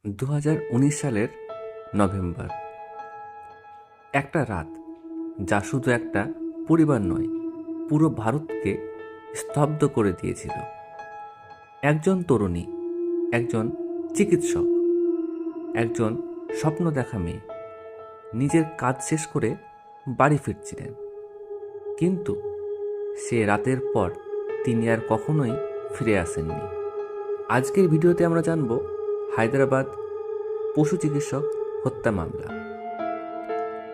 2019 সালের নভেম্বর। একটা রাত যা শুধু একটা পরিবার নয়, পুরো ভারতকে স্তব্ধ করে দিয়েছিল। একজন তরুণী, একজন চিকিৎসক, একজন স্বপ্ন দেখা মেয়ে নিজের কাজ শেষ করে বাড়ি ফিরছিলেন। কিন্তু সে রাতের পর তিনি আর কখনোই ফিরে আসেননি। আজকের ভিডিওতে আমরা জানব হায়দ্রাবাদ পশু চিকিৎসক হত্যা মামলা,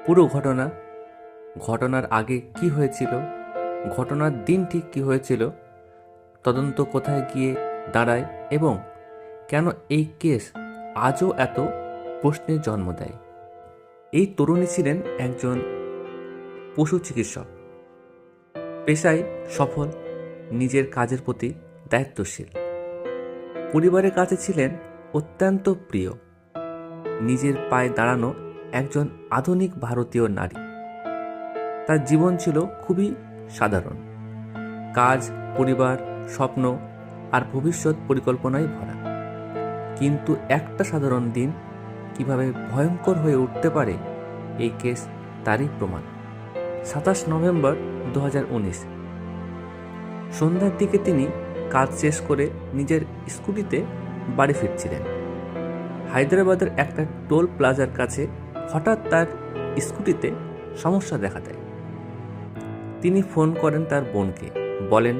পুরো ঘটনার আগে কি হয়েছিল, ঘটনার দিন ঠিক কি হয়েছিল, তদন্ত কোথায় গিয়ে দাঁড়ায় এবং কেন এই কেস আজও এত প্রশ্নের জন্ম দেয়। এই তরুণী ছিলেন একজন পশু চিকিৎসক, পেশায় সফল, নিজের কাজের প্রতি দায়িত্বশীল, পরিবারের কাছে ছিলেন অত্যন্ত প্রিয়, নিজের পায়ে দাঁড়ানো একজন আধুনিক ভারতীয় নারী। তার জীবন ছিল খুবই সাধারণ, কাজ, পরিবার, স্বপ্ন আর ভবিষ্যৎ পরিকল্পনায় ভরা। কিন্তু একটা সাধারণ দিন কিভাবে ভয়ঙ্কর হয়ে উঠতে পারে, এই কেস তারই প্রমাণ। 27 নভেম্বর 2019 সন্ধ্যার দিকে তিনি কাজ শেষ করে নিজের স্কুটিতে বাড়ি ফিরছিলেন। হায়দ্রাবাদের একটা টোল প্লাজার কাছে হঠাৎ তার স্কুটিতে সমস্যা দেখা দেয়। তিনি ফোন করেন তার বোনকে, বলেন,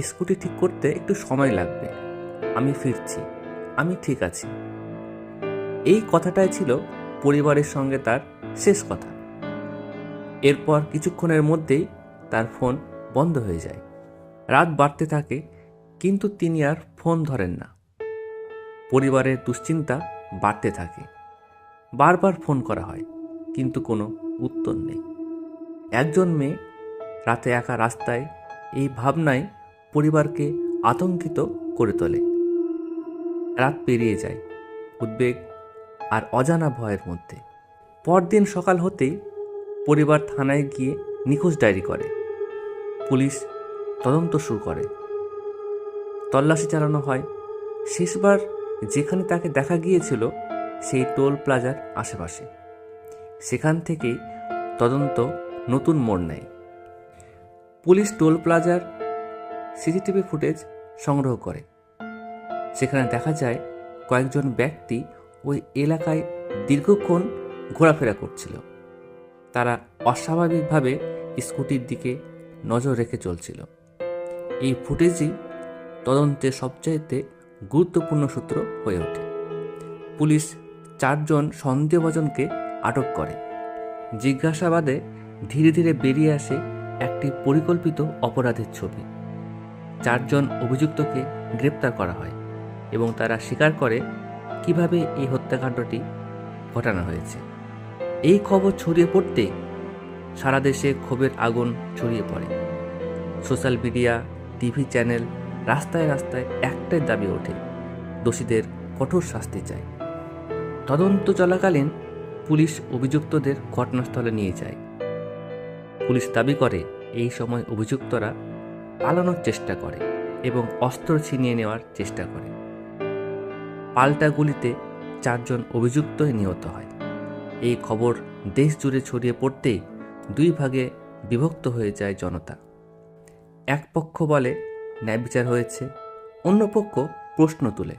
স্কুটি ঠিক করতে একটু সময় লাগবে, আমি ফিরছি, আমি ঠিক আছি। এই কথাটাই ছিল পরিবারের সঙ্গে তার শেষ কথা। এরপর কিছুক্ষণের মধ্যেই তার ফোন বন্ধ হয়ে যায়। রাত বাড়তে থাকে, কিন্তু তিনি আর ফোন ধরেন না। পরিবারের দুশ্চিন্তা বাড়তে থাকে। বারবার ফোন করা হয়, কিন্তু কোনো উত্তর নেই। একজন মেয়ে রাতে একা রাস্তায়, এই ভাবনায় পরিবারকে আতঙ্কিত করে তোলে। রাত পেরিয়ে যায় উদ্বেগ আর অজানা ভয়ের মধ্যে। পরদিন সকাল হতেই পরিবার থানায় গিয়ে নিখোঁজ ডায়েরি করে। পুলিশ তদন্ত শুরু করে, তল্লাশি চালানো হয়। শেষবার যেখানে তাকে দেখা গিয়েছিল সেই টোল প্লাজার আশেপাশে। সেখান থেকেই তদন্ত নতুন মোড় নেয়। পুলিশ টোল প্লাজার সিসিটিভি ফুটেজ সংগ্রহ করে। সেখানে দেখা যায় কয়েকজন ব্যক্তি ওই এলাকায় দীর্ঘক্ষণ ঘোরাফেরা করছিল। তারা অস্বাভাবিকভাবে স্কুটির দিকে নজর রেখে চলছিল। এই ফুটেজই তদন্তের সবচাইতে গুরুত্বপূর্ণ সূত্র হয়ে ওঠে। পুলিশ 4 জন সন্দেহভাজনকে আটক করে। জিজ্ঞাসাবাদে ধীরে ধীরে বেরিয়ে আসে একটি পরিকল্পিত অপরাধের ছবি। 4 জন অভিযুক্তকে গ্রেপ্তার করা হয় এবং তারা স্বীকার করে কিভাবে এই হত্যাকাণ্ডটি ঘটানো হয়েছে। এই খবর ছড়িয়ে পড়তেই সারা দেশে ক্ষোভের আগুন ছড়িয়ে পড়ে। সোশ্যাল মিডিয়া, টিভি চ্যানেল, রাস্তায় রাস্তায় একটাই দাবি ওঠে, দোষীদের কঠোর শাস্তি চাই। তদন্ত চলাকালীন পুলিশ অভিযুক্তদের ঘটনাস্থলে নিয়ে যায়। পুলিশ দাবি করে এই সময় অভিযুক্তরা পালানোর চেষ্টা করে এবং অস্ত্র ছিনিয়ে নেওয়ার চেষ্টা করে। পাল্টা গুলিতে 4 জন অভিযুক্ত নিহত হয়। এই খবর দেশ জুড়ে ছড়িয়ে পড়তেই 2 ভাগে বিভক্ত হয়ে যায় জনতা। এক পক্ষ বলে ন্যায় বিচার হয়েছে, অন্য পক্ষ প্রশ্ন তুলে,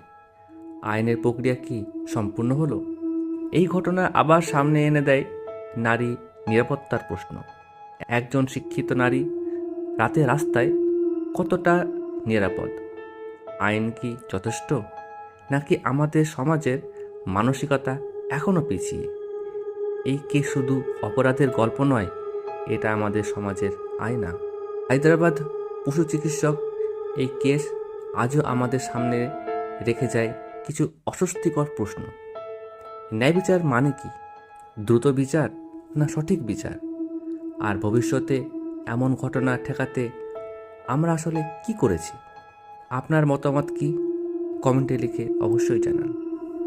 আইনের প্রক্রিয়া কি সম্পূর্ণ হলো? এই ঘটনা আবার সামনে এনে দেয় নারী নিরাপত্তার প্রশ্ন। একজন শিক্ষিত নারী রাতে রাস্তায় কতটা নিরাপদ? আইন কি যথেষ্ট, নাকি আমাদের সমাজের মানসিকতা এখনও পিছিয়ে? এই কেস শুধু অপরাধের গল্প নয়, এটা আমাদের সমাজের আয়না। হায়দ্রাবাদ পশু চিকিৎসক এই কেস আজও আমাদের সামনে রেখে যায় কিছু অস্বস্তিকর প্রশ্ন। ন্যায় বিচার মানে কি? দ্রুত বিচার না সঠিক বিচার? আর ভবিষ্যতে এমন ঘটনা ঠেকাতে আমরা আসলে কি করেছি? আপনার মতামত কি? কমেন্টে লিখে অবশ্যই জানান।